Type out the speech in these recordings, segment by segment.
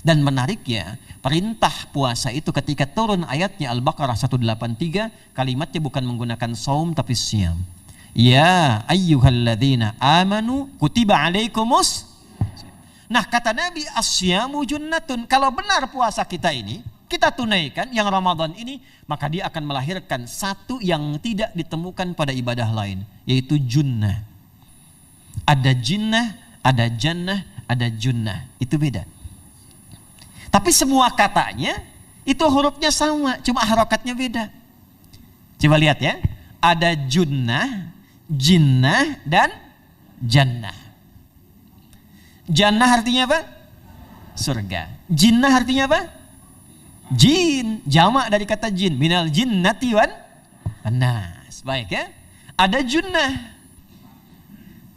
Dan menariknya, perintah puasa itu ketika turun ayatnya Al-Baqarah 183, kalimatnya bukan menggunakan saum tapi syam. Ya ayyuhalladzina amanu kutiba alaikumus. Nah, kata Nabi, asyamu junnatun. Kalau benar puasa kita ini, kita tunaikan yang Ramadan ini, maka dia akan melahirkan satu yang tidak ditemukan pada ibadah lain, yaitu junnah. Ada jinnah, ada jannah, ada junnah. Itu beda. Tapi semua katanya itu hurufnya sama, cuma harokatnya beda. Coba lihat ya, ada junnah, jinnah, dan jannah. Jannah artinya apa? Surga. Jinnah artinya apa? Jin, jamak dari kata jin. Minal jinnati wan nas. Baik ya. Ada junnah,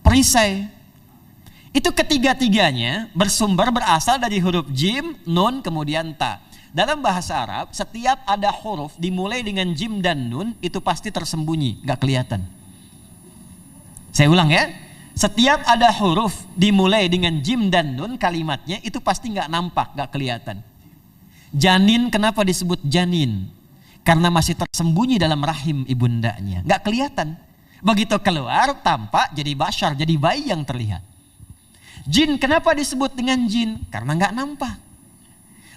perisai. Itu ketiga-tiganya bersumber berasal dari huruf jim, nun, kemudian ta. Dalam bahasa Arab, setiap ada huruf dimulai dengan jim dan nun, itu pasti tersembunyi, gak kelihatan. Saya ulang ya. Setiap ada huruf dimulai dengan jim dan nun, kalimatnya itu pasti gak nampak, gak kelihatan. Janin, kenapa disebut janin? Karena masih tersembunyi dalam rahim ibundanya, gak kelihatan. Begitu keluar, tampak jadi bashar, jadi bayi yang terlihat. Jin, kenapa disebut dengan jin? Karena nggak nampak.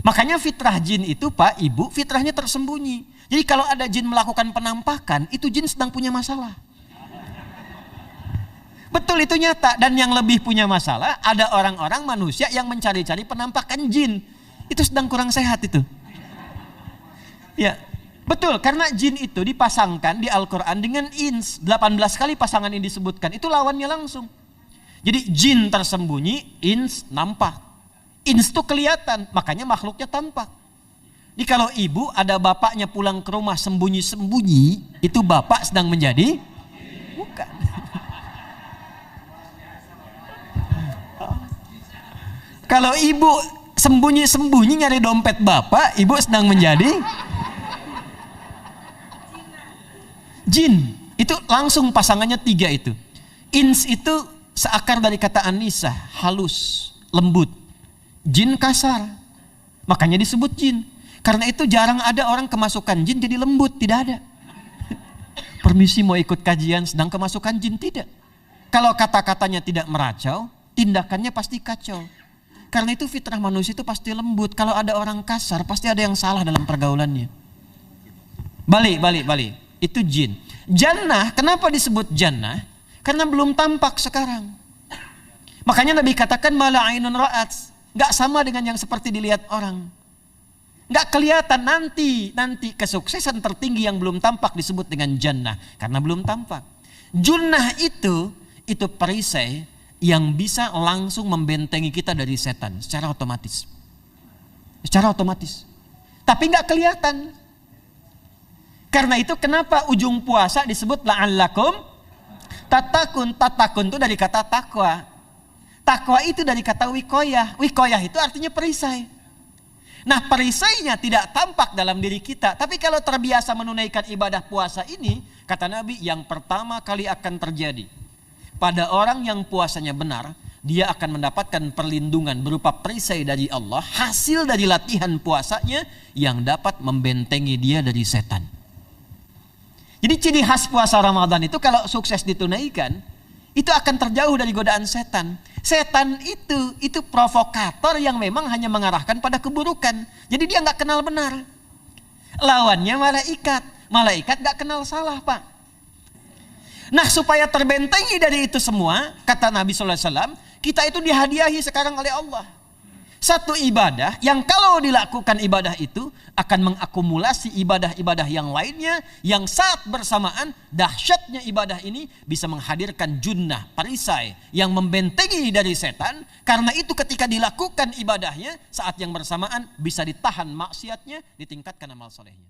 Makanya fitrah jin itu, Pak, Ibu, fitrahnya tersembunyi. Jadi kalau ada jin melakukan penampakan, itu jin sedang punya masalah. Betul, itu nyata. Dan yang lebih punya masalah, ada orang-orang manusia yang mencari-cari penampakan jin. Itu sedang kurang sehat itu. Ya, betul, karena jin itu dipasangkan di Al-Quran dengan ins. 18 kali pasangan ini disebutkan. Itu lawannya langsung. Jadi jin tersembunyi, ins nampak. Ins itu kelihatan, makanya makhluknya tampak. Jadi kalau ibu ada bapaknya pulang ke rumah sembunyi-sembunyi, itu bapak sedang menjadi bukan. Kalau ibu sembunyi-sembunyi nyari dompet bapak, ibu sedang menjadi jin. Itu langsung pasangannya 3 itu. Ins itu seakar dari kata anisah, halus, lembut. Jin kasar, makanya disebut jin. Karena itu jarang ada orang kemasukan jin jadi lembut, tidak ada. Permisi mau ikut kajian sedang kemasukan jin, tidak. Kalau kata-katanya tidak meracau, tindakannya pasti kacau. Karena itu fitrah manusia itu pasti lembut. Kalau ada orang kasar, pasti ada yang salah dalam pergaulannya. Balik. Itu jin. Jannah, kenapa disebut jannah? Karena belum tampak sekarang. Makanya Nabi katakan mala ainun ra'at, nggak sama dengan yang seperti dilihat orang. Nggak kelihatan, nanti kesuksesan tertinggi yang belum tampak disebut dengan jannah karena belum tampak. Junnah itu perisai yang bisa langsung membentengi kita dari setan secara otomatis. Tapi nggak kelihatan. Karena itu kenapa ujung puasa disebut la'allakum tatakun itu dari kata takwa. Takwa itu dari kata wikoyah. Wikoyah itu artinya perisai. Nah, perisainya tidak tampak dalam diri kita. Tapi kalau terbiasa menunaikan ibadah puasa ini, kata Nabi, yang pertama kali akan terjadi pada orang yang puasanya benar, dia akan mendapatkan perlindungan berupa perisai dari Allah, hasil dari latihan puasanya yang dapat membentengi dia dari setan. Jadi ciri khas puasa Ramadan itu kalau sukses ditunaikan, itu akan terjauh dari godaan setan. Setan itu provokator yang memang hanya mengarahkan pada keburukan. Jadi dia nggak kenal benar. Lawannya malaikat. Malaikat nggak kenal salah, Pak. Nah, supaya terbentengi dari itu semua, kata Nabi SAW, kita itu dihadiahi sekarang oleh Allah. Satu ibadah yang kalau dilakukan ibadah itu akan mengakumulasi ibadah-ibadah yang lainnya, yang saat bersamaan dahsyatnya ibadah ini bisa menghadirkan junnah, perisai yang membentengi dari setan. Karena itu ketika dilakukan ibadahnya, saat yang bersamaan bisa ditahan maksiatnya, ditingkatkan amal solehnya.